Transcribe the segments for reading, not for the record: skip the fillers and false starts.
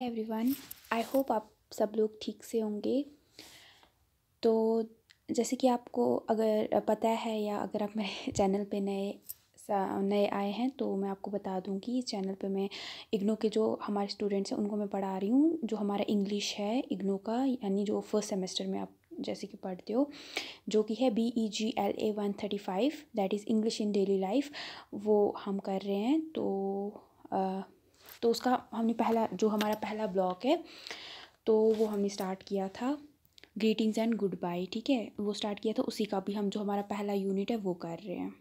Everyone, I hope आप सब लोग ठीक से होंगे। तो जैसे कि आपको अगर पता है या अगर आप मेरे चैनल पे नए आए हैं तो मैं आपको बता दूं कि इस चैनल पे मैं इग्नू के जो हमारे स्टूडेंट्स हैं उनको मैं पढ़ा रही हूँ। जो हमारा इंग्लिश है इग्नू का, यानी जो फर्स्ट सेमेस्टर में आप जैसे कि पढ़ते हो, जो कि है BEGLA 135, that is English in daily life, वो हम कर रहे हैं। तो उसका हमने जो हमारा पहला ब्लॉक है तो वो हमने स्टार्ट किया था ग्रीटिंग्स एंड गुड बाय। ठीक है, वो स्टार्ट किया था, उसी का भी हम जो हमारा पहला यूनिट है वो कर रहे हैं।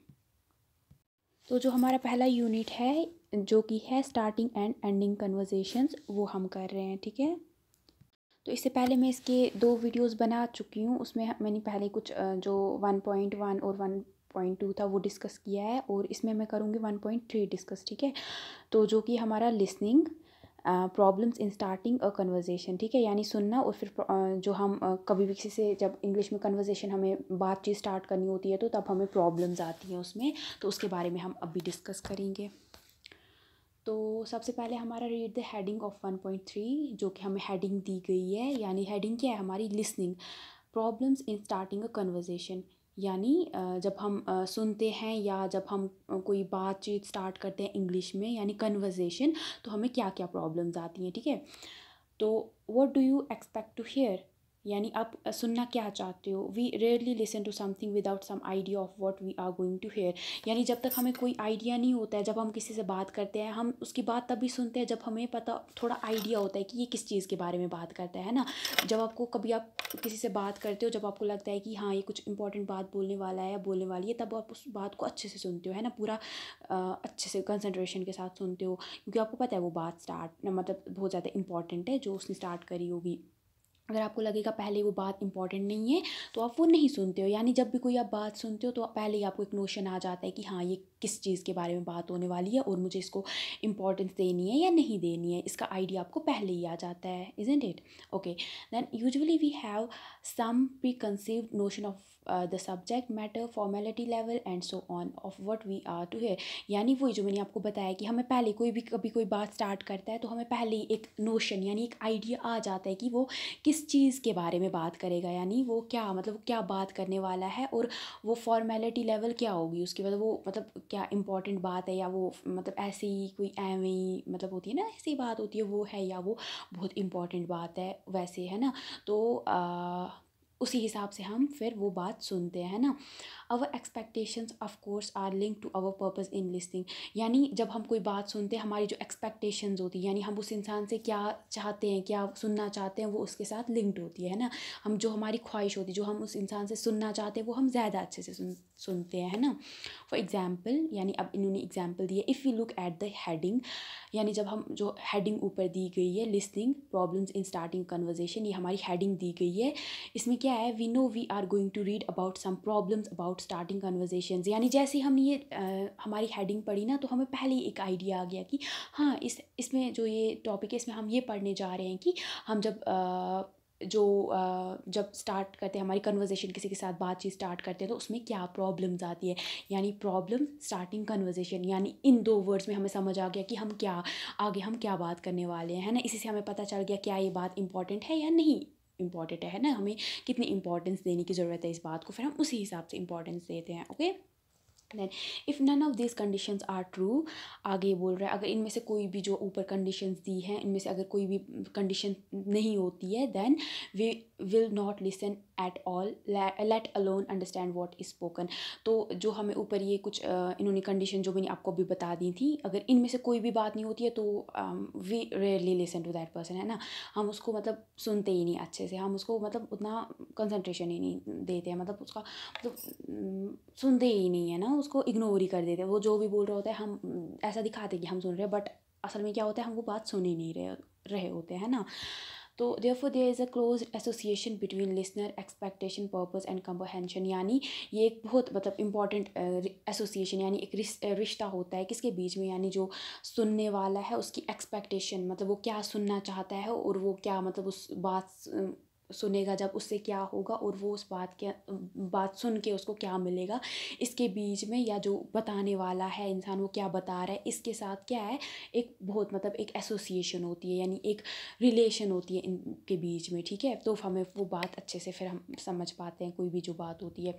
तो जो हमारा पहला यूनिट है जो कि है स्टार्टिंग एंड एंडिंग कन्वर्सेशंस, वो हम कर रहे हैं। ठीक है, तो इससे पहले मैं इसके 2 वीडियोस बना चुकी हूँ। उसमें मैंने पहले कुछ जो 1.1 और 1.2 था वो डिस्कस किया है, और इसमें मैं करूँगी 1.3 डिस्कस। ठीक है, तो जो कि हमारा listening, problems in starting a conversation. ठीक है, यानी सुनना, और फिर जो हम कभी भी किसी से जब इंग्लिश में कन्वर्सेशन हमें बातचीत स्टार्ट करनी होती है तो तब हमें प्रॉब्लम्स आती हैं उसमें, तो उसके बारे में हम अभी डिस्कस करेंगे। तो सबसे पहले हमारा रीड द हेडिंग ऑफ 1.3, जो कि हमें हेडिंग दी गई है, यानी हेडिंग क्या है हमारी, listening problems in starting a conversation. यानी जब हम सुनते हैं या जब हम कोई बातचीत स्टार्ट करते हैं इंग्लिश में, यानी कन्वर्सेशन, तो हमें क्या क्या प्रॉब्लम्स आती हैं। ठीक है, तो what do you expect to hear, यानी आप सुनना क्या चाहते हो। We rarely listen to something without some idea of what we are going to hear, यानी जब तक हमें कोई आइडिया नहीं होता है, जब हम किसी से बात करते हैं, हम उसकी बात तभी सुनते हैं जब हमें पता थोड़ा आइडिया होता है कि ये किस चीज़ के बारे में बात करता है ना। जब आपको कभी आप किसी से बात करते हो, जब आपको लगता है कि हाँ ये कुछ इंपॉर्टेंट बात बोलने वाला है या बोलने वाली है, तब आप उस बात को अच्छे से सुनते हो, है ना, पूरा अच्छे से कंसंट्रेशन के साथ सुनते हो, क्योंकि आपको पता है वो बात स्टार्ट मतलब बहुत ज़्यादा इंपॉर्टेंट है जो उसने स्टार्ट करी होगी। अगर आपको लगेगा पहले वो बात इंपॉर्टेंट नहीं है तो आप वो नहीं सुनते हो, यानी जब भी कोई आप बात सुनते हो तो पहले ही आपको एक नोशन आ जाता है कि हाँ ये किस चीज़ के बारे में बात होने वाली है और मुझे इसको इंपॉर्टेंस देनी है या नहीं देनी है, इसका आइडिया आपको पहले ही आ जाता है, isn't it. Okay, then usually we have some preconceived notion of the subject matter, formality level and so on of what we are to hear. यानी वही जो मैंने आपको बताया कि हमें पहले कभी कोई बात स्टार्ट करता है तो हमें पहले ही एक नोशन यानी एक आइडिया आ जाता है कि वो किस चीज़ के बारे में बात करेगा, यानी वो क्या मतलब क्या बात करने वाला है, और वो फॉर्मेलिटी लेवल क्या होगी उसकी, मतलब वो मतलब क्या इंपॉर्टेंट बात है या वो मतलब ऐसे ही कोई एवं ही मतलब होती है ना, ऐसी बात होती है वो है, या वो बहुत इंपॉर्टेंट बात है वैसे, है ना। तो उसी हिसाब से हम फिर वो बात सुनते हैं ना। Our expectations of course are link to our purpose in listening, यानी जब हम कोई बात सुनते हैं हमारी जो एक्सपेक्टेशंस होती है, यानी हम उस इंसान से क्या चाहते हैं, क्या सुनना चाहते हैं, वो उसके साथ लिंक्ड होती है ना। हम जो हमारी ख्वाहिश होती है, जो हम उस इंसान से सुनना चाहते हैं, वो हम ज़्यादा अच्छे से सुनते हैं, है ना। फॉर एग्जाम्पल, यानी अब इन्होंने एग्जाम्पल दिया, if you look at the heading, यानी जब हम जो हेडिंग ऊपर दी गई है listening problems in starting conversation, ये हमारी हेडिंग दी गई है। इसमें क्या है, we know we are going to read about some problems about starting conversations, यानी जैसे ही हमने ये हमारी हेडिंग पढ़ी ना तो हमें पहले ही एक आइडिया आ गया कि हाँ इसमें जो ये टॉपिक है इसमें हम ये पढ़ने जा रहे हैं कि हम जब स्टार्ट करते हैं हमारी कन्वर्जेशन, किसी के साथ बातचीत स्टार्ट करते हैं तो उसमें क्या प्रॉब्लम्स आती है, यानी प्रॉब्लम स्टार्टिंग कन्वर्जेशन, यानी इन 2 वर्ड्स में हमें समझ आ गया कि आगे हम क्या बात करने वाले हैं, है ना। इसी से हमें पता चल गया क्या ये बात इंपॉर्टेंट है या नहीं इम्पॉर्टेंट है ना, हमें कितनी इंपॉर्टेंस देने की ज़रूरत है इस बात को, फिर हम उसी हिसाब से इंपॉर्टेंस देते हैं। Okay, then if none of this conditions are true, आगे बोल रहा है अगर इनमें से कोई भी जो ऊपर कंडीशंस दी हैं इनमें से अगर कोई भी कंडीशन नहीं होती है, then we will not listen at all, let alone understand what is spoken. तो जो हमें ऊपर ये कुछ इन्होंने कंडीशन जो मैंने आपको अभी बता दी थी, अगर इनमें से कोई भी बात नहीं होती है तो we rarely listen to that person, है ना। हम उसको मतलब सुनते ही नहीं अच्छे से, हम उसको मतलब उतना कंसंट्रेशन ही नहीं देते हैं, मतलब उसका मतलब सुनते ही नहीं है ना, उसको इग्नोर ही कर देते हैं। वो जो भी बोल रहा होता है हम ऐसा दिखाते हैं कि हम सुन रहे हैं, बट असल में क्या होता है हम वो बात सुन ही नहीं रहे होते हैं ना। तो therefore there is a close association between listener expectation purpose and comprehension, यानी ये एक बहुत मतलब इम्पॉर्टेंट एसोसिएशन यानी एक रिश्ता होता है किसके बीच में, यानी जो सुनने वाला है उसकी एक्सपेक्टेशन मतलब वो क्या सुनना चाहता है और वो क्या मतलब उस बात सुनेगा जब उससे क्या होगा और वो उस बात सुन के उसको क्या मिलेगा, इसके बीच में या जो बताने वाला है इंसान वो क्या बता रहा है इसके साथ क्या है, एक बहुत मतलब एक एसोसिएशन होती है, यानी एक रिलेशन होती है इनके बीच में, ठीक है। तो हमें वो बात अच्छे से फिर हम समझ पाते हैं कोई भी जो बात होती है।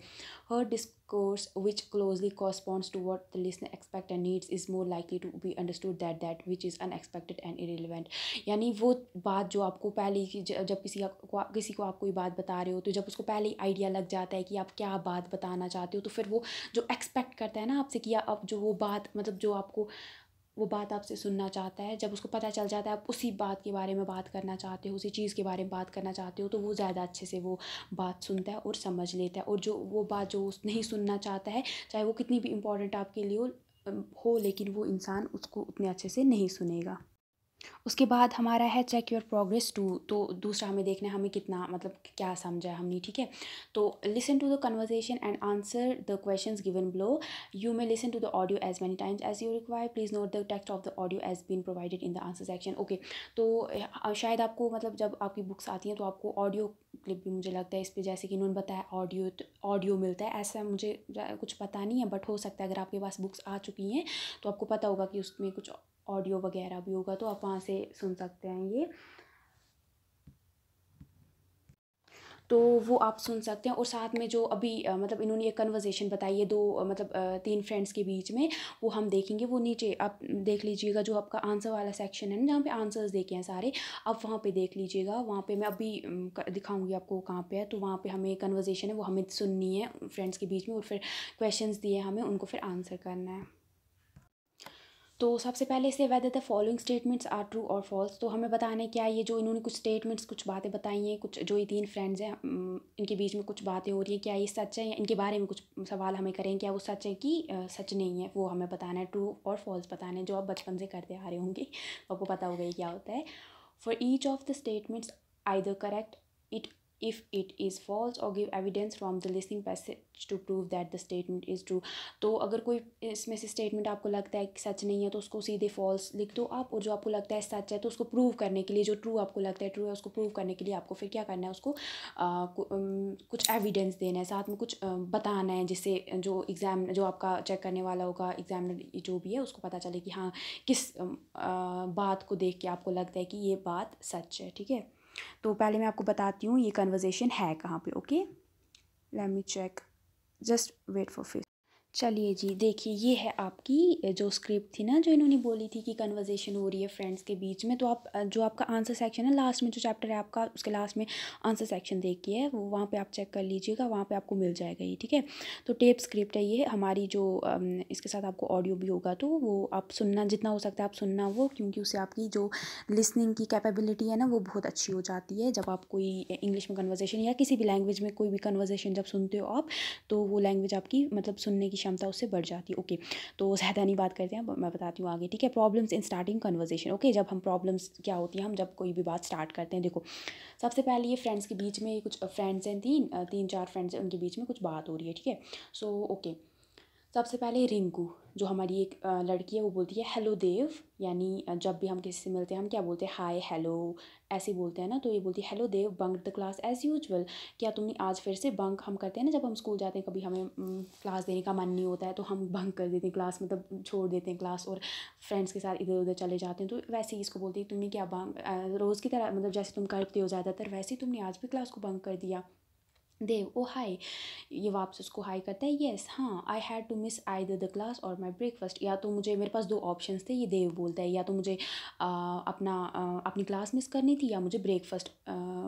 हर discourse which closely corresponds to what the listener expects and needs is more likely to be understood than that which is unexpected and irrelevant। यानी वो बात जो आपको पहले ही जब किसी को आप कोई बात बता रहे हो तो जब उसको पहले ही आइडिया लग जाता है कि आप क्या बात बताना चाहते हो, तो फिर वो जो एक्सपेक्ट करता है ना आपसे कि अब जो वो बात मतलब जो आपको वो बात आपसे सुनना चाहता है, जब उसको पता चल जाता है आप उसी बात के बारे में बात करना चाहते हो, उसी चीज़ के बारे में बात करना चाहते हो, तो वो ज़्यादा अच्छे से वो बात सुनता है और समझ लेता है। और जो वो बात जो नहीं सुनना चाहता है, चाहे वो कितनी भी इम्पोर्टेंट आपके लिए हो लेकिन वो इंसान उसको उतने अच्छे से नहीं सुनेगा। उसके बाद हमारा है चेक योर प्रोग्रेस टू। तो दूसरा हमें देखना है हमें कितना मतलब क्या समझा हमने, ठीक है। तो listen to the conversation and answer the questions given below. You may listen to the audio as many times as you require. Please note the text of the audio as been provided in the answer section. Okay, तो शायद आपको मतलब जब आपकी books आती हैं तो आपको ऑडियो क्लिप भी मुझे लगता है इस पर, जैसे कि इन्होंने बताया ऑडियो मिलता है, ऐसा मुझे कुछ पता नहीं है, बट हो सकता है अगर आपके पास बुक्स आ चुकी हैं तो आपको पता होगा कि उसमें कुछ ऑडियो वगैरह भी होगा, तो आप वहाँ से सुन सकते हैं ये, तो वो आप सुन सकते हैं। और साथ में जो अभी मतलब इन्होंने ये कन्वर्सेशन बताई है दो मतलब 3 फ्रेंड्स के बीच में, वो हम देखेंगे। वो नीचे आप देख लीजिएगा जो आपका आंसर वाला सेक्शन है ना, जहाँ पे आंसर्स देखे हैं सारे, आप वहाँ पे देख लीजिएगा। वहाँ पे मैं अभी दिखाऊंगी आपको कहाँ पे है, तो वहाँ पे हमें कन्वर्सेशन है वो हमें सुननी है फ्रेंड्स के बीच में, और फिर क्वेश्चंस दिए हमें उनको फिर आंसर करना है। तो सबसे पहले इसे whether the following statements are true और फॉल्स। तो हमें बताना है क्या ये जो इन्होंने कुछ स्टेटमेंट्स कुछ बातें बताई हैं, कुछ जो ये 3 फ्रेंड्स हैं इनके बीच में कुछ बातें हो रही हैं, क्या ये सच है, या इनके बारे में कुछ सवाल हमें करें क्या वो सच है कि सच नहीं है, वो हमें बताना है। ट्रू और फॉल्स बताना है, जो आप बचपन से करते आ रहे होंगे तो आपको पता होगा ये क्या होता है। For each of the statements either correct it if it is false or give evidence from the listening passage to prove that the statement is true। तो अगर कोई इसमें से स्टेटमेंट आपको लगता है कि सच नहीं है तो उसको सीधे फॉल्स लिख दो आप, और जो आपको लगता है सच है तो उसको प्रूव करने के लिए, जो ट्रू आपको लगता है ट्रू है, उसको प्रूव करने के लिए आपको फिर क्या करना है, उसको कुछ एविडेंस देना है, साथ में कुछ बताना है, जिससे जो आपका चेक करने वाला होगा एग्जामिनर जो भी है उसको पता चले कि हाँ किस बात को देख के आपको लगता है कि ये बात सच है, ठीक है। तो पहले मैं आपको बताती हूँ ये कन्वर्सेशन है कहाँ पे। Okay, let me check, just wait for face. चलिए जी, देखिए ये है आपकी जो स्क्रिप्ट थी ना, जो इन्होंने बोली थी कि कन्वर्सेशन हो रही है फ्रेंड्स के बीच में। तो आप जो आपका आंसर सेक्शन है लास्ट में, जो चैप्टर है आपका उसके लास्ट में आंसर सेक्शन देखिए है वो, वहाँ पे आप चेक कर लीजिएगा, वहाँ पे आपको मिल जाएगा ये, ठीक है। तो टेप स्क्रिप्ट है ये हमारी, जो इसके साथ आपको ऑडियो भी होगा, तो वो आप सुनना जितना हो सकता है आप सुनना वो, क्योंकि उससे आपकी जो लिसनिंग की कैपेबिलिटी है ना वो बहुत अच्छी हो जाती है। जब आप कोई इंग्लिश में कन्वर्सेशन या किसी भी लैंग्वेज में कोई भी कन्वर्सेशन जब सुनते हो आप, तो वो लैंग्वेज आपकी मतलब सुनने की क्षमता उससे बढ़ जाती है। ओके, तो ज़्यादा नहीं बात करते हैं, मैं बताती हूँ आगे, ठीक है। Problems in starting conversation. Okay, जब हम प्रॉब्लम्स क्या होती है हम जब कोई भी बात स्टार्ट करते हैं, देखो सबसे पहले ये फ्रेंड्स के बीच में कुछ फ्रेंड्स हैं, 3-4 फ्रेंड्स हैं, उनके बीच में कुछ बात हो रही है, ठीक है। सो ओके, सबसे पहले रिंकू जो हमारी एक लड़की है वो बोलती है हेलो देव, यानी जब भी हम किसी से मिलते हैं हम क्या बोलते हैं, हाय हेलो ऐसे बोलते हैं ना। तो ये बोलती है hello Dev, bunk the class as usual. क्या तुमने आज फिर से बंक, हम करते हैं ना जब हम स्कूल जाते हैं, कभी हमें क्लास देने का मन नहीं होता है तो हम बंक कर देते हैं क्लास, मतलब छोड़ देते हैं क्लास और फ्रेंड्स के साथ इधर उधर चले जाते हैं। तो वैसे ही इसको बोलती है तुमने क्या बंक रोज़ की तरह, मतलब जैसे तुम करते हो ज़्यादातर वैसे ही तुमने आज भी क्लास को बंक कर दिया। देव ओ हाय, ये वापस उसको हाई करता है, येस हाँ, I had to miss either the class और माई ब्रेकफास्ट। या तो मुझे, मेरे पास 2 ऑप्शंस थे, ये देव बोलता है, या तो मुझे अपनी क्लास मिस करनी थी या मुझे ब्रेकफास्ट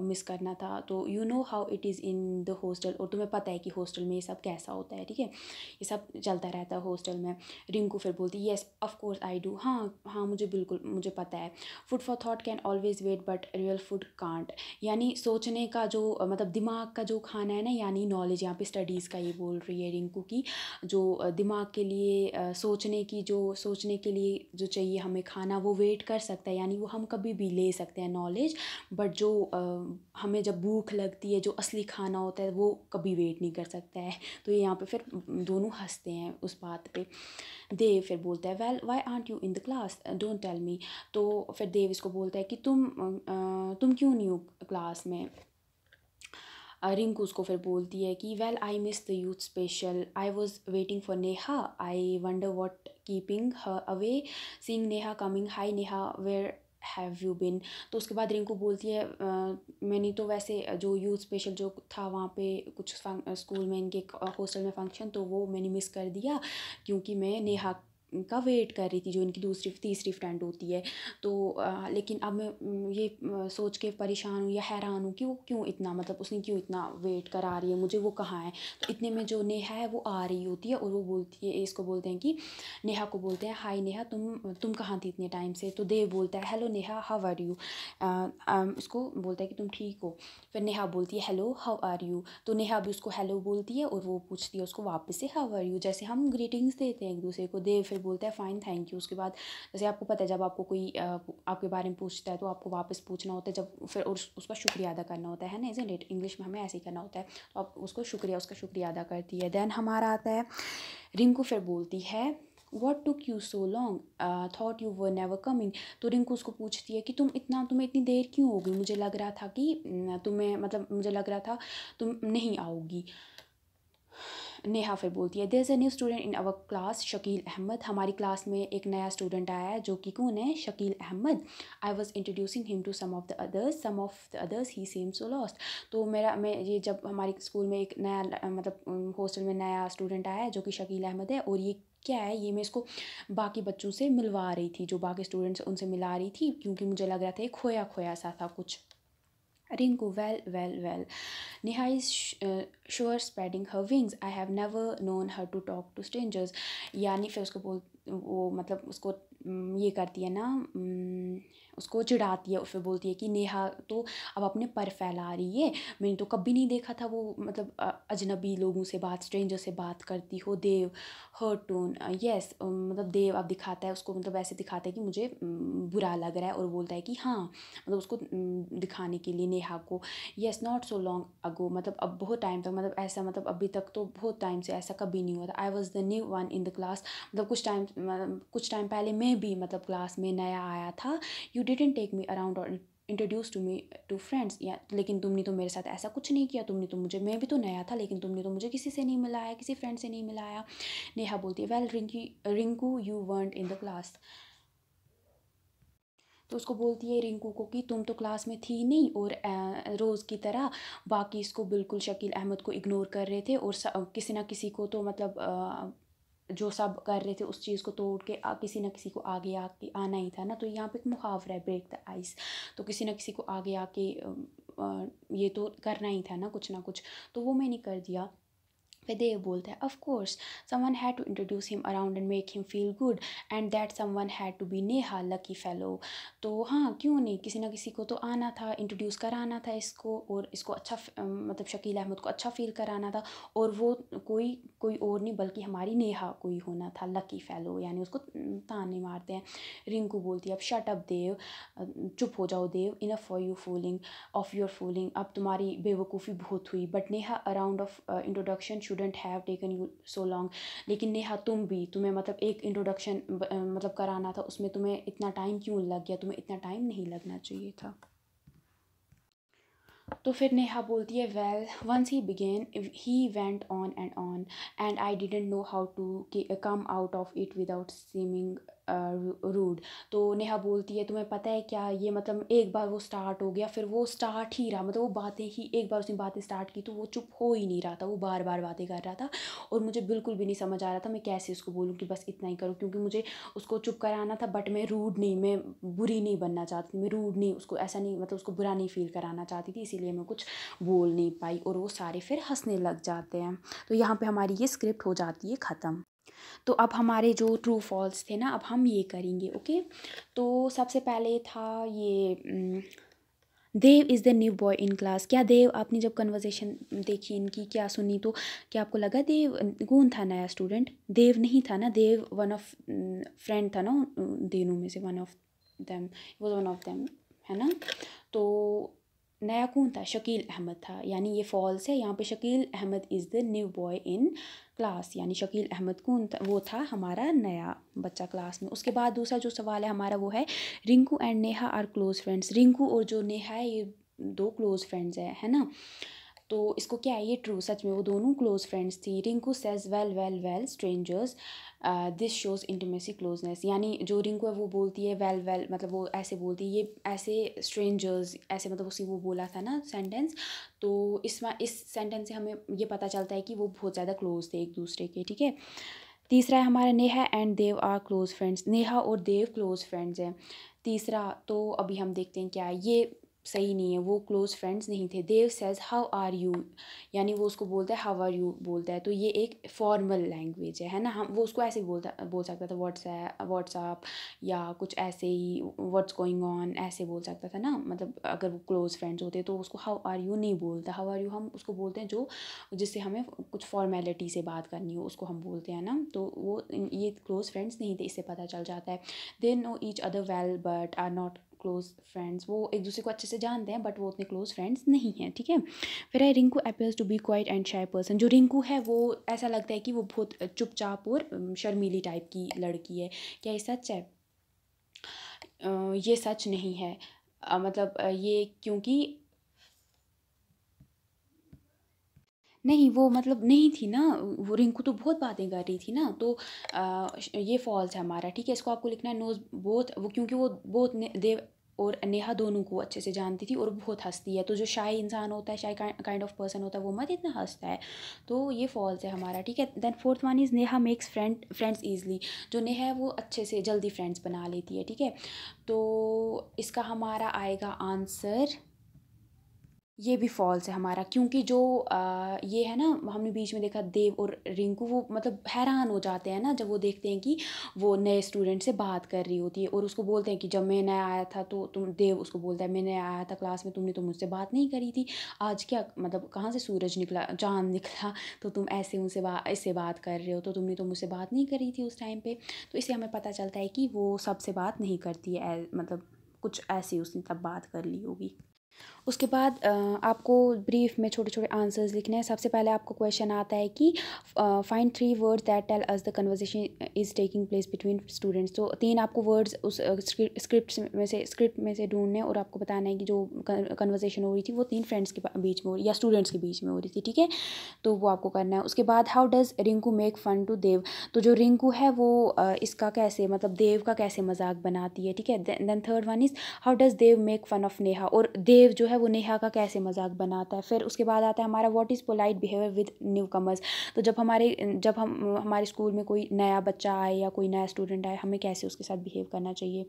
मिस करना था। तो you know how it is in the hostel, और तुम्हें पता है कि हॉस्टल में ये सब कैसा होता है, ठीक है, ये सब चलता रहता है हॉस्टल में। रिंकू फिर बोलती है yes of course I do, हाँ हाँ मुझे बिल्कुल मुझे पता है। Food for thought can always wait but real food can't. यानी सोचने का जो मतलब दिमाग का जो खाना है ना, यानी नॉलेज, यहाँ पे स्टडीज़ का ये बोल रही है रिंकू की, जो दिमाग के लिए सोचने के लिए जो चाहिए हमें खाना वो वेट कर सकता है, यानी वो हम कभी भी ले सकते हैं नॉलेज, बट जो हमें जब भूख लगती है जो असली खाना होता है वो कभी वेट नहीं कर सकता है। तो ये यहाँ पे फिर दोनों हंसते हैं उस बात पे। देव फिर बोलता है well why aren't you in the class don't tell me. तो फिर देव इसको बोलता है कि तुम क्यों नहीं हो क्लास में, रिंकू उसको फिर बोलती है कि well I miss the youth special, I was waiting for Neha, I wonder what keeping her away, seeing Neha coming, hi Neha where have you been. तो उसके बाद रिंकू बोलती है मैंने तो वैसे जो यूथ स्पेशल जो था वहाँ पे कुछ स्कूल में इनके हॉस्टल में फंक्शन, तो वो मैंने मिस कर दिया क्योंकि मैं नेहा का वेट कर रही थी जो इनकी दूसरी तीसरी फ्रेंड होती है। तो लेकिन अब मैं ये सोच के परेशान हूँ या हैरान हूँ कि वो क्यों इतना मतलब उसने क्यों इतना वेट करा रही है मुझे, वो कहाँ है। तो इतने में जो नेहा है वो आ रही होती है और वो बोलती है, इसको बोलते हैं कि नेहा को बोलते हैं हाय नेहा तुम कहाँ थी इतने टाइम से। तो देव बोलता है hello Neha how are you, उसको बोलता है कि तुम ठीक हो। फिर नेहा बोलती है हेलो हाउ आर यू, तो नेहा भी उसको हेलो बोलती है और वो पूछती है उसको वापस से हाउ आर यू, जैसे हम ग्रीटिंग्स देते हैं एक दूसरे को। देव फिर बोलता है फाइन थैंक यू। उसके बाद जैसे आपको पता है जब आपको कोई आपके बारे में पूछता है तो आपको वापस पूछना होता है, जब फिर उसका शुक्रिया अदा करना होता है ना, इज़न्ट इट, इंग्लिश में हमें ऐसे ही करना होता है। तो आप उसका शुक्रिया अदा करती है। देन हमारा आता है रिंकू फिर बोलती है what took you so long thought you were never coming. तो रिंकू उसको पूछती है कि तुम्हें इतनी देर क्यों हो गई, मुझे लग रहा था कि तुम्हें मतलब मुझे लग रहा था तुम नहीं आओगी। नेहा फिर बोलती है there is a new student in our class Shakeel Ahmed, हमारी क्लास में एक नया स्टूडेंट आया है जो कि कौन है, Shakeel Ahmed. I was introducing him to some of the others he seemed so lost. तो मैं ये जब हमारे स्कूल में एक नया मतलब हॉस्टल में नया स्टूडेंट आया है जो कि शकील अहमद है, और ये क्या है, ये मैं इसको बाकी बच्चों से मिलवा रही थी, जो बाकी स्टूडेंट्स उनसे मिला रही थी क्योंकि मुझे लग रहा था ये खोया खोया सा था कुछ। Rinku well Neha is sure spreading her wings. I have never known her to talk to strangers. यानी फिर उसको वो मतलब उसको ये करती है ना, उसको चिढ़ाती है, फिर बोलती है कि नेहा तो अब अपने पर फैला रही है, मैंने तो कभी नहीं देखा था वो मतलब अजनबी लोगों से स्ट्रेंजर से बात करती हो। देव हर टोन यस मतलब देव अब दिखाता है उसको, मतलब ऐसे दिखाता है कि मुझे बुरा लग रहा है, और बोलता है कि हाँ मतलब उसको दिखाने के लिए नेहा को, yes not so long ago मतलब अब बहुत टाइम तक, मतलब ऐसा मतलब अभी तक तो बहुत टाइम से ऐसा कभी नहीं हुआ था। I was the new one in the class, मतलब कुछ टाइम पहले मैं भी मतलब क्लास में नया आया था। You didn't take me around और introduce to me to friends, या लेकिन तुमने तो मेरे साथ ऐसा कुछ नहीं किया, तुमने तो मुझे, मैं भी तो नया था लेकिन तुमने तो मुझे किसी से नहीं मिलाया, किसी फ्रेंड से नहीं मिलाया। नेहा बोलती है well Rinku you weren't in the class. तो उसको बोलती है रिंकू को कि तुम तो क्लास में थी नहीं, और रोज़ की तरह बाकी इसको बिल्कुल शकील अहमद को इग्नोर कर रहे थे, और किसी ना किसी को तो मतलब जो सब कर रहे थे उस चीज़ को तोड़ के किसी ना किसी को आगे आके आना ही था ना। तो यहाँ पे एक मुहावरा है ब्रेक द आइस, तो किसी ना किसी को आगे आके ये तो करना ही था ना कुछ ना कुछ, तो वो मैंने कर दिया। फिर देव बोलता है of course someone had to introduce him around and make him feel good and that someone had to be Neha lucky fellow. तो हाँ क्यों नहीं, किसी ना किसी को तो आना था, इंट्रोड्यूस कराना था इसको, और इसको अच्छा मतलब शकील अहमद को अच्छा फील कराना था, और वो कोई और नहीं बल्कि हमारी नेहा कोई होना था, लकी फेलो, यानी उसको ताने मारते हैं। रिंकू बोलती है अब शट अप देव, चुप हो जाओ Dev, enough for you fooling of your fooling, अब तुम्हारी बेवकूफ़ी बहुत हुई। But Neha around of introduction shouldn't have taken you so long, लेकिन नेहा तुम्हें मतलब एक इंट्रोडक्शन मतलब कराना था, उसमें तुम्हें इतना टाइम क्यों लग गया, तुम्हें इतना टाइम नहीं लगना चाहिए था। तो फिर नेहा बोलती है well once he began he went on and I didn't know how to come out of it without seeming rude. तो नेहा बोलती है तुम्हें पता है क्या, ये मतलब एक बार वो स्टार्ट हो गया, फिर वो स्टार्ट ही रहा, मतलब वो बातें ही, एक बार उसने बातें स्टार्ट की तो वो चुप हो ही नहीं रहा था, वो बार बार बातें कर रहा था, और मुझे बिल्कुल भी नहीं समझ आ रहा था मैं कैसे उसको बोलूँ कि बस इतना ही करूँ, क्योंकि मुझे उसको चुप कराना था, बट मैं रूड नहीं, मैं बुरी नहीं बनना चाहती, मैं रूड नहीं, उसको ऐसा नहीं मतलब उसको बुरा नहीं फील कराना चाहती थी, इसीलिए मैं कुछ बोल नहीं पाई, और वो सारे फिर हंसने लग जाते हैं। तो यहाँ पे हमारी ये स्क्रिप्ट हो जाती है ख़त्म। तो अब हमारे जो ट्रू फॉल्स थे ना, अब हम ये करेंगे ओके। तो सबसे पहले था ये Dev is the new boy in class. क्या देव, आपने जब कन्वर्सेशन देखी इनकी, क्या सुनी, तो क्या आपको लगा देव कौन था नया स्टूडेंट? देव नहीं था ना, देव वन ऑफ फ्रेंड था ना तीनों में से, वन ऑफ देम, वो वन ऑफ देम है ना। तो नया कौन था? शकील अहमद था, यानी ये फॉल्स है। यहाँ पे Shakeel Ahmed is the new boy in class, यानी शकील अहमद कौन था? वो था हमारा नया बच्चा क्लास में। उसके बाद दूसरा जो सवाल है हमारा वो है Rinku and Neha are close friends. Rinku और जो नेहा है ये दो क्लोज फ्रेंड्स है ना। तो इसको क्या है, ये ट्रू, सच में वो दोनों क्लोज फ्रेंड्स थी। Rinku says well well well strangers this shows intimacy closeness, यानी जो रिंकू है वो बोलती है वेल वेल, मतलब वो ऐसे बोलती है, ये ऐसे स्ट्रेंजर्स, ऐसे मतलब उसी वो बोला था ना सेंटेंस, तो इस सेंटेंस से हमें ये पता चलता है कि वो बहुत ज़्यादा क्लोज थे एक दूसरे के, ठीक है। तीसरा है हमारा Neha and Dev are close friends, Neha और देव क्लोज फ्रेंड्स हैं। तीसरा तो अभी हम देखते हैं क्या है, ये सही नहीं है, वो क्लोज फ्रेंड्स नहीं थे। देव सेज हाउ आर यू, यानी वो उसको बोलता है हाउ आर यू बोलता है, तो ये एक फॉर्मल लैंग्वेज है ना। हम वो उसको ऐसे बोल सकता था व्हाट्सएप या कुछ ऐसे ही व्हाट्स गोइंग ऑन ऐसे बोल सकता था ना, मतलब अगर वो क्लोज फ्रेंड्स होते तो उसको हाउ आर यू नहीं बोलता। हाउ आर यू हम उसको बोलते हैं जो जिससे हमें कुछ फॉर्मेलिटी से बात करनी हो, उसको हम बोलते हैं ना, तो वो ये क्लोज फ्रेंड्स नहीं थे, इससे पता चल जाता है। They know each other well but are not close friends, वो एक दूसरे को अच्छे से जानते हैं बट वो उतने क्लोज फ्रेंड्स नहीं हैं, ठीक है। फिर है Rinku appears to be quite and shy person, जो रिंकू है वो ऐसा लगता है कि वो बहुत चुपचाप और शर्मीली टाइप की लड़की है। क्या ये सच है? ये सच नहीं है। मतलब ये क्योंकि नहीं, वो मतलब नहीं थी ना, वो रिंकू तो बहुत बातें कर रही थी ना, तो ये फॉल्स है हमारा, ठीक है। इसको आपको लिखना है नोज बोथ, वो क्योंकि वो बोथ देव और नेहा दोनों को अच्छे से जानती थी और बहुत हंसती है, तो जो शाय इंसान होता है, शाय काइंड ऑफ पर्सन होता है, वो मत इतना हंसता है, तो ये फॉल्स है हमारा, ठीक है। Then fourth one is Neha makes friends easily, जो नेहा है वो अच्छे से जल्दी फ्रेंड्स बना लेती है, ठीक है। तो इसका हमारा आएगा आंसर, ये भी फॉल्स है हमारा, क्योंकि जो ये है ना, हमने बीच में देखा देव और रिंकू, वो मतलब हैरान हो जाते हैं ना जब वो देखते हैं कि वो नए स्टूडेंट से बात कर रही होती है, और उसको बोलते हैं कि जब मैं नया आया था तो तुम, देव उसको बोलता है मैं नया आया था क्लास में, तुमने तो मुझसे बात नहीं करी थी, आज क्या मतलब कहाँ से सूरज निकला, चाँद निकला, तो तुम ऐसे इससे बात कर रहे हो, तो तुमने तो मुझसे बात नहीं करी थी उस टाइम पे। तो इससे हमें पता चलता है कि वो सबसे बात नहीं करती है, मतलब कुछ ऐसी उसने तब बात कर ली होगी। उसके बाद आपको ब्रीफ में छोटे छोटे आंसर्स लिखने हैं। सबसे पहले आपको क्वेश्चन आता है कि find 3 words that tell us the conversation is taking place between students, तो 3 आपको वर्ड्स उस स्क्रिप्ट में से ढूंढने और आपको बताना है कि जो कन्वर्सेशन हो रही थी वो 3 फ्रेंड्स के बीच में हो रही या स्टूडेंट्स के बीच में हो रही थी, ठीक है। तो वो आपको करना है। उसके बाद how does Rinku make fun to Dev, तो जो रिंकू है वो इसका कैसे, मतलब देव का कैसे मजाक बनाती है, ठीक है। Then third one is how does Dev make fun of Neha, और देव जो है वो नेहा का कैसे मजाक बनाता है। फिर उसके बाद आता है हमारा what is polite behaviour with new commerce, तो जब हम हमारे स्कूल में कोई नया बच्चा आए या कोई नया स्टूडेंट आए, हमें कैसे उसके साथ बिहेव करना चाहिए।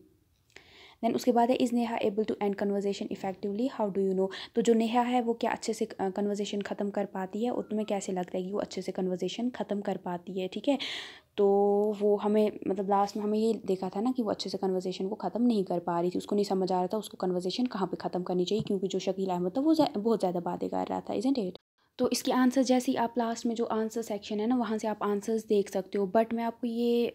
देन उसके बाद है is Neha able to end conversation effectively, how do you know, तो जो नेहा है वो क्या अच्छे से कन्वर्सेशन ख़त्म कर पाती है, और तुम्हें कैसे लगता है कि वो अच्छे से कन्वर्सेशन ख़त्म कर पाती है, ठीक है। तो वो हमें मतलब लास्ट में हमें ये देखा था ना कि वो अच्छे से कन्वर्सेशन को ख़त्म नहीं कर पा रही थी, उसको नहीं समझ आ रहा था उसको कन्वर्सेशन कहाँ पे ख़त्म करनी चाहिए, क्योंकि जो शकील अहमद था वो बहुत ज़्यादा बातें कर रहा था, इज़न्ट इट। तो इसके आंसर जैसे ही आप लास्ट में जो आंसर सेक्शन है ना वहाँ से आप आंसर्स देख सकते हो, बट मैं आपको ये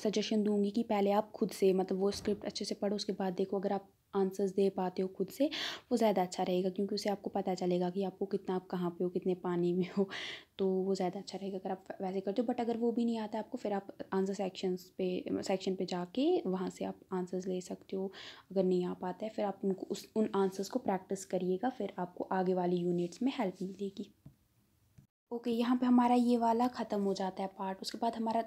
सजेशन दूंगी कि पहले आप खुद से मतलब वो स्क्रिप्ट अच्छे से पढ़ो, उसके बाद देखो, अगर आप आंसर्स दे पाते हो खुद से वो ज़्यादा अच्छा रहेगा, क्योंकि उससे आपको पता चलेगा कि आपको कितना, आप कहाँ पे हो, कितने पानी में हो, तो वो ज़्यादा अच्छा रहेगा अगर आप वैसे करते हो। बट अगर वो भी नहीं आता आपको, फिर आप आंसर सेक्शन पे जाके वहाँ से आप आंसर्स ले सकते हो। अगर नहीं आ पाता है फिर आप उन आंसर्स को प्रैक्टिस करिएगा, फिर आपको आगे वाली यूनिट्स में हेल्प मिलेगी। ओके, यहाँ पे हमारा ये वाला ख़त्म हो जाता है पार्ट। उसके बाद हमारा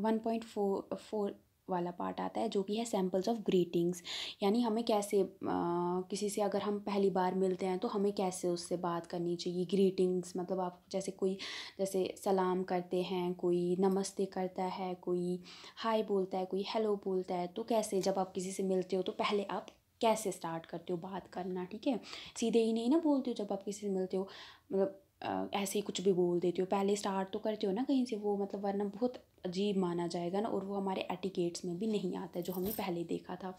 1.4 वाला पार्ट आता है जो कि है सैम्पल्स ऑफ ग्रीटिंग्स, यानी हमें कैसे किसी से अगर हम पहली बार मिलते हैं तो हमें कैसे उससे बात करनी चाहिए। ग्रीटिंग्स मतलब आप जैसे सलाम करते हैं, कोई नमस्ते करता है, कोई हाय बोलता है, कोई हेलो बोलता है, तो कैसे जब आप किसी से मिलते हो तो पहले आप कैसे स्टार्ट करते हो बात करना, ठीक है। सीधे ही नहीं ना बोलते हो जब आप किसी से मिलते हो, मतलब ऐसे ही कुछ भी बोल देती हो, पहले स्टार्ट तो करती हो ना कहीं से, वो मतलब वरना बहुत अजीब माना जाएगा ना, और वो हमारे एटिकेट्स में भी नहीं आता है जो हमने पहले देखा था।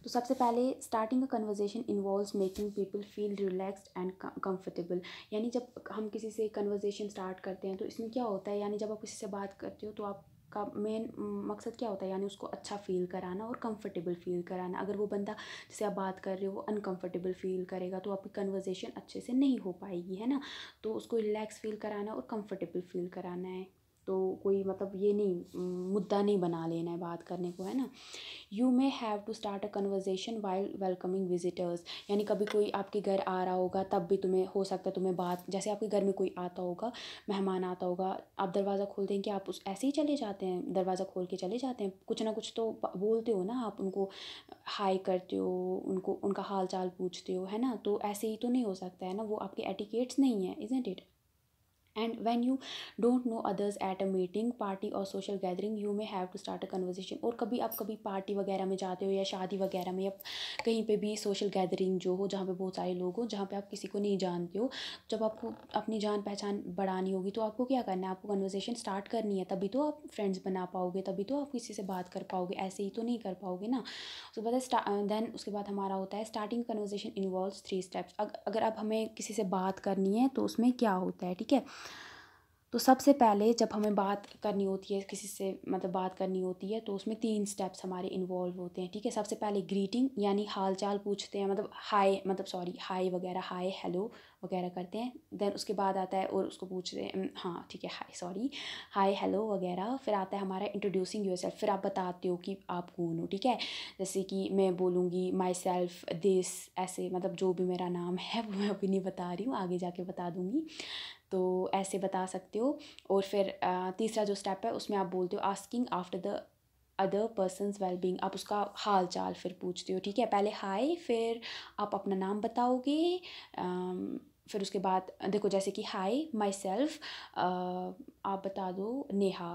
तो सबसे पहले starting a conversation involves making people feel relaxed and comfortable, यानी जब हम किसी से कन्वर्जेशन स्टार्ट करते हैं तो इसमें क्या होता है, यानी जब आप किसी से बात करते हो तो आपका मेन मकसद क्या होता है, यानी उसको अच्छा फ़ील कराना और कंफर्टेबल फ़ील कराना। अगर वो बंदा जिससे आप बात कर रहे हो वो अनकंफर्टेबल फ़ील करेगा तो आपकी कन्वर्जेशन अच्छे से नहीं हो पाएगी, है ना। तो उसको रिलैक्स फ़ील कराना और कंफर्टेबल फ़ील कराना है। तो कोई मतलब ये नहीं मुद्दा नहीं बना लेना है बात करने को, है ना। You may have to start a conversation while welcoming visitors, यानी कभी कोई आपके घर आ रहा होगा तब भी तुम्हें हो सकता है तुम्हें बात, जैसे आपके घर में कोई आता होगा, मेहमान आता होगा, आप दरवाज़ा खोल देंगे, आप उस ऐसे ही चले जाते हैं, दरवाज़ा खोल के चले जाते हैं, कुछ ना कुछ तो बोलते हो ना, आप उनको हाय करते हो, उनको उनका हाल चाल पूछते हो, है ना। तो ऐसे ही तो नहीं हो सकता है ना, वो आपके एटिकेट्स नहीं है, isn't it. And when you don't know others at a meeting, party or social gathering, you may have to start a conversation। और कभी आप कभी पार्टी वगैरह में जाते हो या शादी वगैरह में या कहीं पे भी सोशल गैदरिंग जो हो जहाँ पे बहुत सारे लोग हो, जहाँ पे आप किसी को नहीं जानते हो, जब आपको अपनी जान पहचान बढ़ानी होगी तो आपको क्या करना है, आपको कन्वर्सेशन स्टार्ट करनी है, तभी तो आप फ्रेंड्स बना पाओगे, तभी तो आप किसी से बात कर पाओगे, ऐसे ही तो नहीं कर पाओगे ना। उसके बाद देन उसके बाद हमारा होता है स्टार्टिंग कन्वर्सेशन इन्वॉल्व्स 3 स्टेप्स। अगर अब हमें किसी से बात करनी है तो उसमें क्या होता है, ठीक है। तो सबसे पहले जब हमें बात करनी होती है किसी से, मतलब बात करनी होती है, तो उसमें 3 स्टेप्स हमारे इन्वॉल्व होते हैं, ठीक है। सबसे पहले ग्रीटिंग यानी हाल चाल पूछते हैं, मतलब हाय, मतलब सॉरी हाय वगैरह, हाय हेलो वगैरह करते हैं। देन उसके बाद आता है और उसको पूछते हैं, हाँ ठीक है, हाय सॉरी हाय हेलो वगैरह। फिर आता है हमारा इंट्रोड्यूसिंग योरसेल्फ, फिर आप बताते हो कि आप कौन हो, ठीक है। जैसे कि मैं बोलूँगी माई सेल्फ दिस, ऐसे मतलब जो भी मेरा नाम है वो मैं अभी नहीं बता रही हूँ, आगे जाके बता दूँगी, तो ऐसे बता सकते हो। और फिर तीसरा जो स्टेप है उसमें आप बोलते हो asking after the other persons wellbeing, आप उसका हाल चाल फिर पूछते हो, ठीक है। पहले हाय, फिर आप अपना नाम बताओगे, फिर उसके बाद देखो जैसे कि हाय माई सेल्फ, आप बता दो नेहा,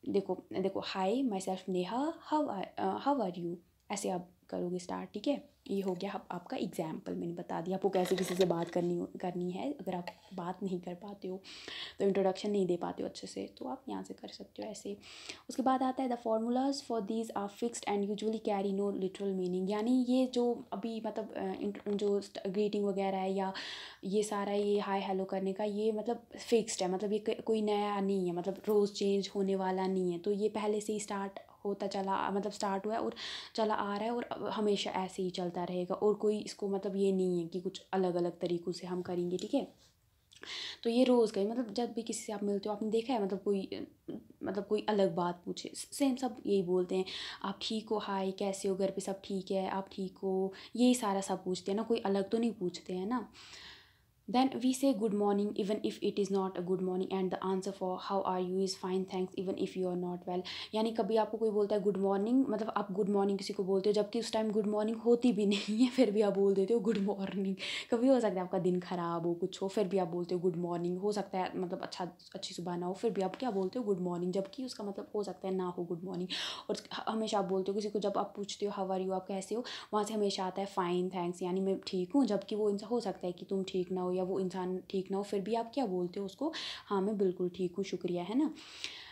देखो देखो hi myself Neha, how are you, ऐसे आप करोगे स्टार्ट, ठीक है। ये हो गया आपका एग्जाम्पल, मैंने बता दिया आपको कैसे किसी से बात करनी है। अगर आप बात नहीं कर पाते हो तो इंट्रोडक्शन नहीं दे पाते हो अच्छे से, तो आप यहाँ से कर सकते हो ऐसे। उसके बाद आता है the formulas for these are fixed and usually carry no literal meaning, यानी ये जो अभी मतलब जो ग्रीटिंग वगैरह है या ये सारा ये हाय हेलो करने का, ये मतलब फिक्स्ड है, मतलब ये कोई नया नहीं है, मतलब रोज़ चेंज होने वाला नहीं है। तो ये पहले से ही स्टार्ट होता चला, मतलब स्टार्ट हुआ है और चला आ रहा है और हमेशा ऐसे ही चलता रहेगा, और कोई इसको मतलब ये नहीं है कि कुछ अलग अलग तरीक़ों से हम करेंगे, ठीक है। तो ये रोज़ का ही, मतलब जब भी किसी से आप मिलते हो, आपने देखा है मतलब कोई अलग बात पूछे, सेम सब यही बोलते हैं, आप ठीक हो, हाय कैसे हो, घर पे सब ठीक है, आप ठीक हो, यही सारा सब पूछते हैं ना, कोई अलग तो नहीं पूछते हैं ना। Then we say good morning even if it is not a good morning, and the answer for how are you is fine thanks even if you are not well। यानी कभी आपको कोई बोलता है गुड मॉर्निंग, मतलब आप good morning किसी को बोलते हो जबकि उस टाइम गुड मॉर्निंग होती भी नहीं है, फिर भी आप बोल देते हो गुड मॉर्निंग। कभी हो सकता है आपका दिन ख़राब हो, कुछ हो, फिर भी आप बोलते हो गुड मॉर्निंग। हो सकता है मतलब अच्छी सुबह ना हो, फिर भी आप क्या बोलते हो गुड मॉर्निंग, जबकि उसका मतलब हो सकता है ना हो गुड मॉर्निंग। और हमेशा आप बोलते हो किसी को, जब आप पूछते हो हाउ आर यू, आप कैसे हो, वहाँ से हमेशा आता है फाइन थैंक्स, यानी मैं ठीक हूँ, जबकि वो इंसान, हो सकता है कि तुम ठीक ना हो या वो इंसान ठीक ना हो, फिर भी आप क्या बोलते हो उसको, हाँ मैं बिल्कुल ठीक हूँ, शुक्रिया, है ना।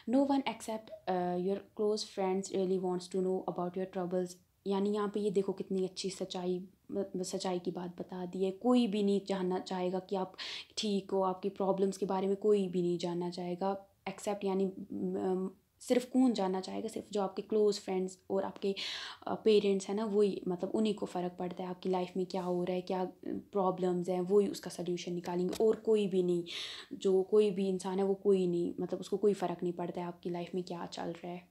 No one except your close friends really wants to know about your troubles, यानी यहाँ पे ये देखो कितनी अच्छी सच्चाई की बात बता दी है। कोई भी नहीं जानना चाहेगा कि आप ठीक हो, आपकी प्रॉब्लम्स के बारे में कोई भी नहीं जानना चाहेगा। एक्सेप्ट यानी सिर्फ कौन जानना चाहेगा, सिर्फ जो आपके क्लोज़ फ्रेंड्स और आपके पेरेंट्स हैं ना, वही, मतलब उन्हीं को फ़र्क पड़ता है आपकी लाइफ में क्या हो रहा है, क्या प्रॉब्लम्स हैं, वही उसका सल्यूशन निकालेंगे, और कोई भी नहीं। जो कोई भी इंसान है वो कोई नहीं, मतलब उसको कोई फ़र्क नहीं पड़ता है आपकी लाइफ में क्या चल रहा है।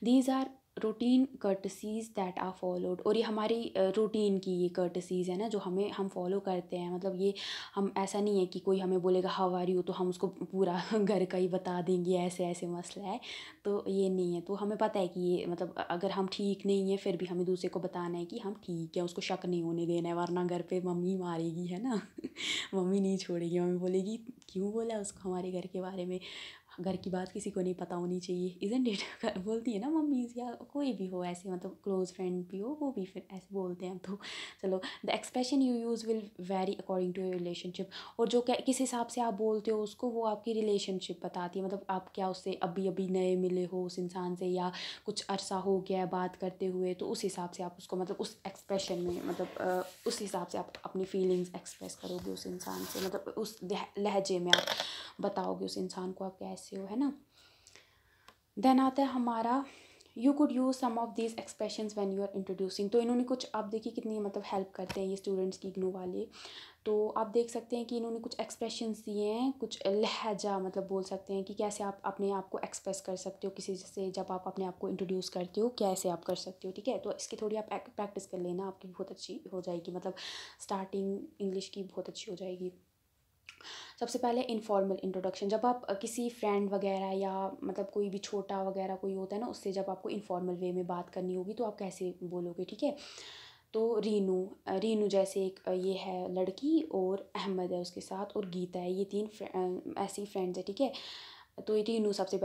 These are routine courtesies that are followed, और ये हमारी रूटीन की ये कर्टसीज है ना जो हम फॉलो करते हैं, मतलब ये हम, ऐसा नहीं है कि कोई हमें बोलेगा हाउ आर यू तो हम उसको पूरा घर का ही बता देंगे ऐसे ऐसे मसला है, तो ये नहीं है। तो हमें पता है कि ये मतलब अगर हम ठीक नहीं है फिर भी हमें दूसरे को बताना है कि हम ठीक है, उसको शक नहीं होने देना है, वरना घर पे मम्मी मारेगी, है ना। मम्मी नहीं छोड़ेगी, मम्मी बोलेगी क्यों बोला उसको हमारे घर के बारे में, घर की बात किसी को नहीं पता होनी चाहिए, इज़न्ट इट। बोलती है ना मम्मीज़, या कोई भी हो ऐसे, मतलब क्लोज़ फ्रेंड भी हो वो भी फिर ऐसे बोलते हैं। तो चलो, the expression you use will vary according to your relationship, और जो किस हिसाब से आप बोलते हो उसको, वो आपकी रिलेशनशिप बताती है, मतलब आप क्या उससे अभी अभी नए मिले हो उस इंसान से, या कुछ अरसा हो गया है बात करते हुए, तो उस हिसाब से आप उसको, मतलब उस एक्सप्रेशन में, मतलब उस हिसाब से आप अपनी फीलिंग्स एक्सप्रेस करोगे उस इंसान से, मतलब उस लहजे में आप बताओगे उस इंसान को आप कैसे हो, है ना। देन आता है हमारा you could use some of these expressions when you are introducing. तो इन्होंने कुछ, आप देखिए कितनी मतलब हेल्प करते हैं ये स्टूडेंट्स की इग्नू वाले। तो आप देख सकते हैं कि इन्होंने कुछ एक्सप्रेशंस दिए हैं, कुछ लहजा मतलब बोल सकते हैं कि कैसे आप अपने आप को एक्सप्रेस कर सकते हो किसी से, जब आप अपने आप को इंट्रोड्यूस करते हो कैसे आप कर सकते हो, ठीक है। तो इसकी थोड़ी आप प्रैक्टिस कर लेना, आपकी बहुत अच्छी हो जाएगी, मतलब स्टार्टिंग इंग्लिश की बहुत अच्छी हो जाएगी। सबसे पहले इनफॉर्मल इंट्रोडक्शन, जब आप किसी फ्रेंड वगैरह या मतलब कोई भी छोटा वगैरह कोई होता है ना, उससे जब आपको इनफॉर्मल वे में बात करनी होगी तो आप कैसे बोलोगे, ठीक है। तो रीनू जैसे एक ये है लड़की, और अहमद है उसके साथ, और गीता है, ये तीन ऐसी फ्रेंड्स है, ठीक है। तो रीनू सबसे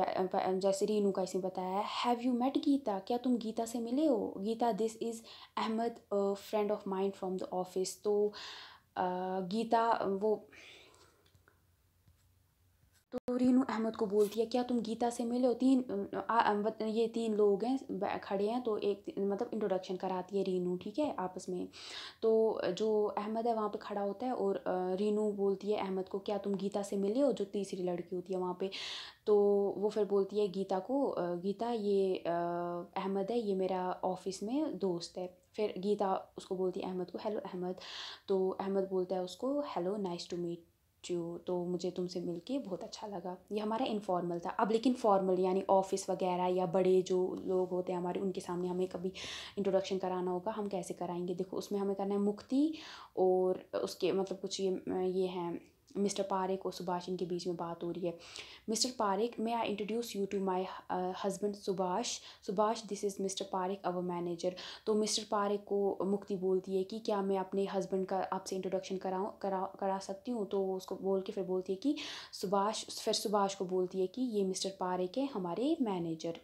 जैसे रीनू का इसमें बताया है, हैव यू मेट गीता, क्या तुम गीता से मिले हो। Geeta, this is Ahmed, friend of mine from the office. तो गीता वो, तो रीनू अहमद को बोलती है, क्या तुम गीता से मिले हो। ये तीन लोग हैं खड़े हैं, तो एक मतलब इंट्रोडक्शन कराती है रीनू, ठीक है, आपस में। तो जो अहमद है वहाँ पे खड़ा होता है, और रीनू बोलती है अहमद को, क्या तुम गीता से मिले हो, जो तीसरी लड़की होती है वहाँ पे। तो वो फिर बोलती है गीता को, गीता ये अहमद है, ये मेरा ऑफिस में दोस्त है। फिर गीता उसको बोलती है अहमद को, हेलो अहमद। तो अहमद बोलता है उसको, hello, nice to meet you, तो मुझे तुमसे मिलके बहुत अच्छा लगा। ये हमारा इनफॉर्मल था। अब लेकिन फॉर्मल यानी ऑफिस वगैरह या बड़े जो लोग होते हैं हमारे, उनके सामने हमें कभी इंट्रोडक्शन कराना होगा, हम कैसे कराएंगे। देखो उसमें हमें करना है मुक्ति, और उसके मतलब कुछ ये हैं मिस्टर पारेख और सुभाष, इनके बीच में बात हो रही है। Mister Parekh, may I introduce you to my husband Subhash. Subhash, this is mister Parekh, our manager. तो मिस्टर पारेख को मुक्ति बोलती है कि क्या मैं अपने हस्बैंड का आपसे इंट्रोडक्शन करा सकती हूँ। तो उसको बोल के फिर बोलती है कि सुभाष को बोलती है कि ये मिस्टर पारेख है, हमारे मैनेजर।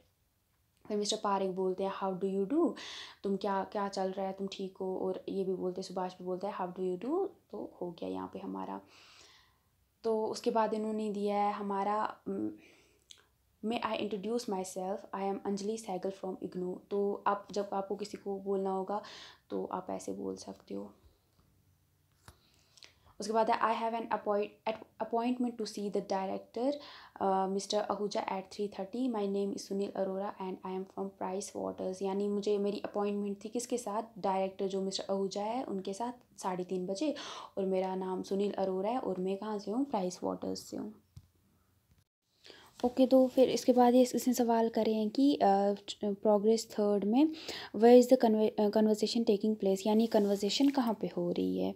फिर मिस्टर पारेख बोलते हैं, हाउ डू यू डू, तुम क्या क्या चल रहा है, तुम ठीक हो। और ये भी बोलते हैं, सुभाष भी बोलता है, हाउ डू यू डू। तो हो गया यहाँ पे हमारा। तो उसके बाद इन्होंने दिया है हमारा, may I introduce myself, I am Anjali Sehgal from IGNOU. तो आप जब आपको किसी को बोलना होगा तो आप ऐसे बोल सकते हो। उसके बाद है, I have an appointment to see the director mister Ahuja at 3:30, my name is Sunil Arora and I am from Price Waters. यानी मुझे मेरी अपॉइंटमेंट थी किसके साथ, डायरेक्टर जो मिस्टर आहूजा है उनके साथ 3:30 बजे, और मेरा नाम सुनील अरोरा है, और मैं कहाँ से हूँ, प्राइस वाटर्स से हूँ। ओके, तो फिर इसके बाद ये इसने सवाल करे हैं कि प्रोग्रेस थर्ड में where is the conversation taking place, यानी कन्वर्सेशन कहाँ पे हो रही है।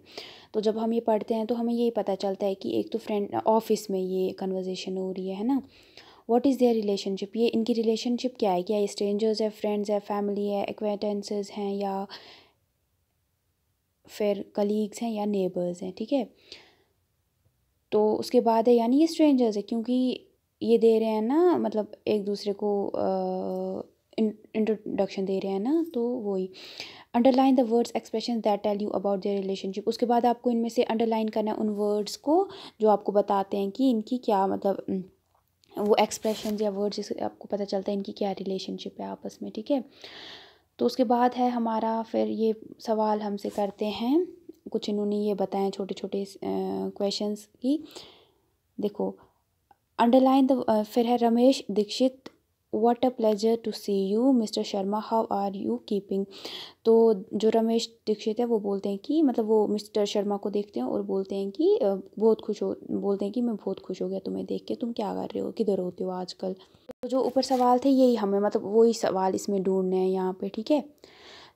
तो जब हम ये पढ़ते हैं तो हमें ये पता चलता है कि एक तो फ्रेंड ऑफिस में ये कन्वर्सेशन हो रही है ना। व्हाट इज़ देयर रिलेशनशिप, ये इनकी रिलेशनशिप क्या है, क्या ये स्ट्रेंजर्स है, फ्रेंड्स है, फैमिली है, एक्वेंटेंसेस हैं, या फिर कलीग्स हैं, या नेबर्स हैं, ठीक है। तो उसके बाद है, यानी ये स्ट्रेंजर्स है, क्योंकि ये दे रहे हैं ना, मतलब एक दूसरे को इंट्रोडक्शन दे रहे हैं ना, तो वही। Underline the words expression that tell you about their relationship, उसके बाद आपको इनमें से अंडरलाइन करना है उन वर्ड्स को जो आपको बताते हैं कि इनकी क्या मतलब वो एक्सप्रेशन या वर्ड्स जिससे आपको पता चलता है इनकी क्या रिलेशनशिप है आपस में, ठीक है। तो उसके बाद है हमारा, फिर ये सवाल हमसे करते हैं, कुछ इन्होंने ये बताएं छोटे छोटे क्वेश्चंस की। देखो, अंडरलाइन द, फिर है Ramesh Dixit, what a pleasure to see you mister Sharma, how are you keeping. तो जो रमेश दीक्षित है वो बोलते हैं कि मतलब वो मिस्टर शर्मा को देखते हैं और बोलते हैं कि बहुत खुश हो, बोलते हैं कि मैं बहुत खुश हो गया तुम्हें देख के, तुम क्या कर रहे हो, किधर होते हो आजकल। तो जो ऊपर सवाल थे यही हमें मतलब वही सवाल इसमें ढूंढने हैं यहाँ पे, ठीक है।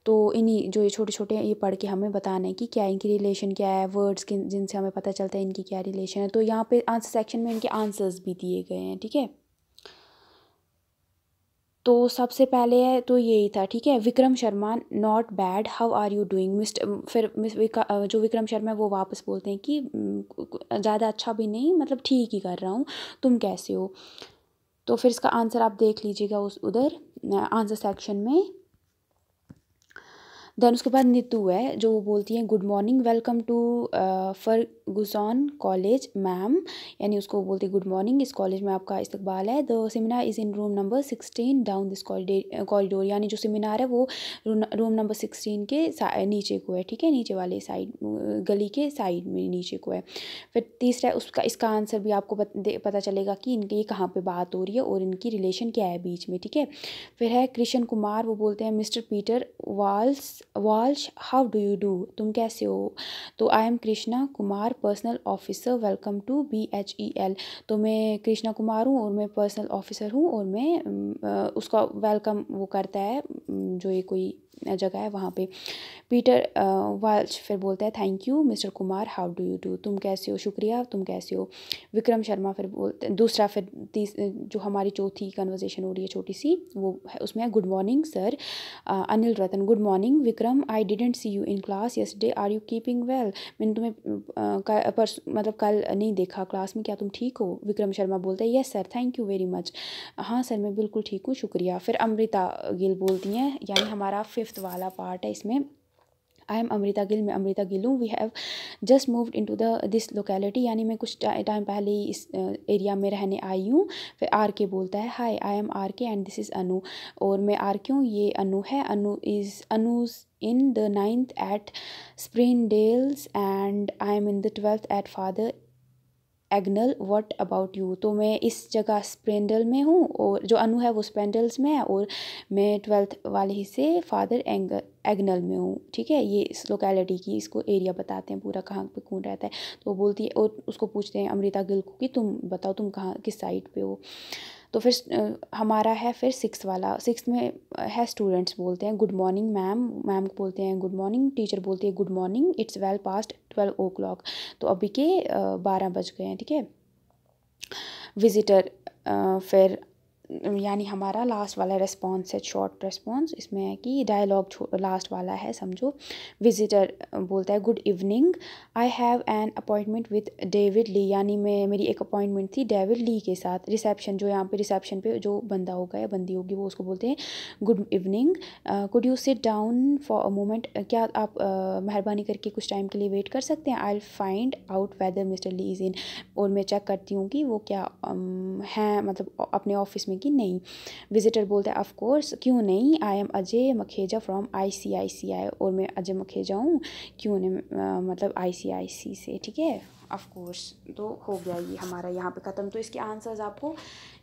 तो इन्हीं जो ये छोटे छोटे हैं ये पढ़ के हमें बताना है कि क्या इनकी रिलेशन क्या है, वर्ड्स किन जिनसे हमें पता चलता है इनकी क्या रिलेशन है। तो यहाँ पे आंसर सेक्शन में इनके आंसर्स भी दिए गए हैं, ठीक है। तो सबसे पहले है तो यही था, ठीक है, Vikram Sharma, not bad, how are you doing mister, फिर जो विक्रम शर्मा है वो वापस बोलते हैं कि ज़्यादा अच्छा भी नहीं, मतलब ठीक ही कर रहा हूँ, तुम कैसे हो। तो फिर इसका आंसर आप देख लीजिएगा उस उधर आंसर सेक्शन में। देन उसके बाद नीतू है जो बोलती है good morning welcome to Fergusson college ma'am, यानी उसको बोलती है गुड मॉर्निंग, इस कॉलेज में आपका इस्तकबाल है। The seminar is in room number 16 down this corridor, यानी जो सेमिनार है वो रूम नंबर 16 के नीचे को है, ठीक है, नीचे वाले साइड, गली के साइड में नीचे को है। फिर तीसरा है उसका, इसका आंसर भी आपको पता चलेगा कि इनके ये कहाँ पे बात हो रही है और इनकी रिलेशन क्या है बीच में, ठीक है। फिर है कृष्ण कुमार, वो बोलते हैं mister Peter Walsh how do you do, तुम कैसे हो। तो I am Krishna Kumar personal officer welcome to BHEL, तो मैं कृष्णा कुमार हूँ और मैं पर्सनल ऑफिसर हूँ, और मैं उसका वेलकम वो करता है जो ये कोई जगह है वहाँ पे। पीटर वाल्श फिर बोलता है thank you mister Kumar how do you do, तुम कैसे हो, शुक्रिया, तुम कैसे हो। विक्रम शर्मा फिर बोलते दूसरा, फिर जो हमारी चौथी कन्वर्सेशन हो रही है छोटी सी, वो है उसमें है good morning sir. Anil Ratan good morning Vikram, I didn't see you in class yesterday, are you keeping well, मैंने तुम्हें मतलब कल नहीं देखा क्लास में, क्या तुम ठीक हो। विक्रम शर्मा बोलता है yes sir thank you very much, हाँ सर मैं बिल्कुल ठीक हूँ शुक्रिया। फिर अमृता गिल बोलती हैं, यानी हमारा 5th वाला पार्ट है इसमें। आई एम अमृता गिल, मैं अमृता गिल हूँ। We have just moved into this locality, यानी मैं कुछ टाइम पहले ही इस एरिया में रहने आई हूँ। फिर आर के बोलता है hi I am R K and this is Anu, और मैं आर के हूँ, ये अनु है। Anuj in the 9th at Springdales and I am in the 12th at Father Agnel what about you, तो मैं इस जगह स्प्रेंडल में हूँ, और जो अनु है वो स्पेंडल्स में है, और मैं 12th वाले हिस्से फादर एग्नल में हूँ, ठीक है। ये इस लोकेलिटी की इसको एरिया बताते हैं पूरा कहाँ पे कौन रहता है। तो वो बोलती है, और उसको पूछते हैं अमृता गिल को कि तुम बताओ तुम कहाँ किस साइड पे हो। तो फिर हमारा है फिर 6th वाला, 6th में है स्टूडेंट्स बोलते हैं गुड मॉर्निंग मैम, मैम को बोलते हैं गुड मॉर्निंग, टीचर बोलती है good morning it's well past 12 o'clock, तो अभी के 12 बज गए हैं, ठीक है। विजिटर फिर यानी हमारा लास्ट वाला रिस्पॉन्स है, शॉर्ट रिस्पॉन्स, इसमें है कि डायलॉग लास्ट वाला है समझो। विजिटर बोलता है good evening, I have an appointment with David Lee, यानी मेरी एक अपॉइंटमेंट थी डेविड ली के साथ। रिसेप्शन, जो यहाँ पे रिसेप्शन पे जो बंदा होगा या बंदी होगी वो उसको बोलते हैं good evening, could you sit down for a moment, क्या आप मेहरबानी करके कुछ टाइम के लिए वेट कर सकते हैं। I will find out whether mister Lee is in, और मैं चेक करती हूँ कि वो क्या हैं मतलब अपने ऑफिस में कि नहीं। विजिटर बोलते हैं ऑफ कोर्स क्यों नहीं, I am Ajay Makheja from ICICI, और मैं अजय मखेजा हूँ, क्यों नहीं मतलब ICICI से, ठीक है, ऑफ कोर्स। तो हो गया ये हमारा यहाँ पे ख़त्म। तो इसके आंसर्स आपको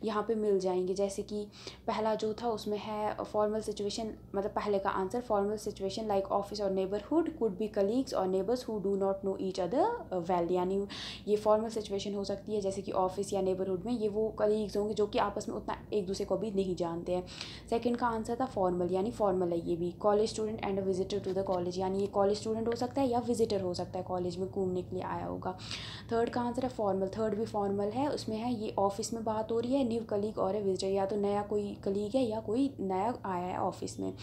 यहाँ पे मिल जाएंगे, जैसे कि पहला जो था उसमें है फॉर्मल सिचुएशन, मतलब पहले का answer formal situation like office और नेबरहुड कुड बी कलीग्स और neighbours who do not know each other well, यानी ये फॉर्मल सिचुएशन हो सकती है जैसे कि ऑफिस या नेबरहुड में ये वो कलीग्स होंगे जो कि आपस में उतना एक दूसरे को भी नहीं जानते हैं। सेकंड का आंसर था फॉर्मल, यानी फॉर्मल है ये भी, college student and a visitor to the college, यानी ये कॉलेज स्टूडेंट हो सकता है या विजिटर हो सकता है, कॉलेज में घूमने के लिए आया होगा। थर्ड का आंसर है फॉर्मल, थर्ड भी फॉर्मल है, उसमें है ये ऑफिस में बात हो रही है, न्यू कलीग और है विजिटर, या तो नया कोई कलीग है या कोई नया आया है ऑफिस में।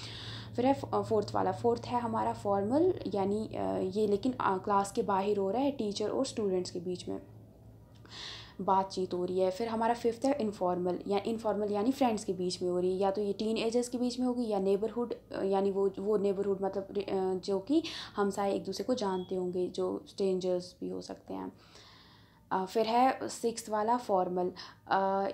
फिर है फोर्थ वाला, फोर्थ है हमारा फॉर्मल, यानी ये लेकिन क्लास के बाहर हो रहा है, टीचर और स्टूडेंट्स के बीच में बातचीत हो रही है। फिर हमारा फिफ्थ है इनफॉर्मल, या इनफॉर्मल यानी फ्रेंड्स के बीच में हो रही है, या तो ये टीन एजर्स के बीच में होगी, या नेबरहुड यानी वो नेबरहुड मतलब जो कि हमसाए एक दूसरे को जानते होंगे, जो स्ट्रेंजर्स भी हो सकते हैं। फिर है सिक्स्थ वाला फॉर्मल,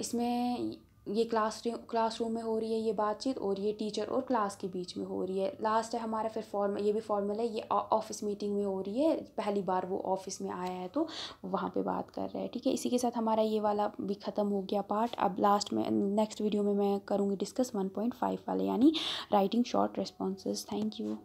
इसमें ये क्लासरूम में हो रही है ये बातचीत, और ये टीचर और क्लास के बीच में हो रही है। लास्ट है हमारा फिर फॉर्मल, ये भी फॉर्मल है, ये ऑफिस मीटिंग में हो रही है, पहली बार वो ऑफिस में आया है तो वहाँ पे बात कर रहा है, ठीक है। इसी के साथ हमारा ये वाला भी ख़त्म हो गया पार्ट। अब लास्ट में नेक्स्ट वीडियो में मैं करूँगी डिस्कस 1.5 वाले, यानी writing short responses. Thank you.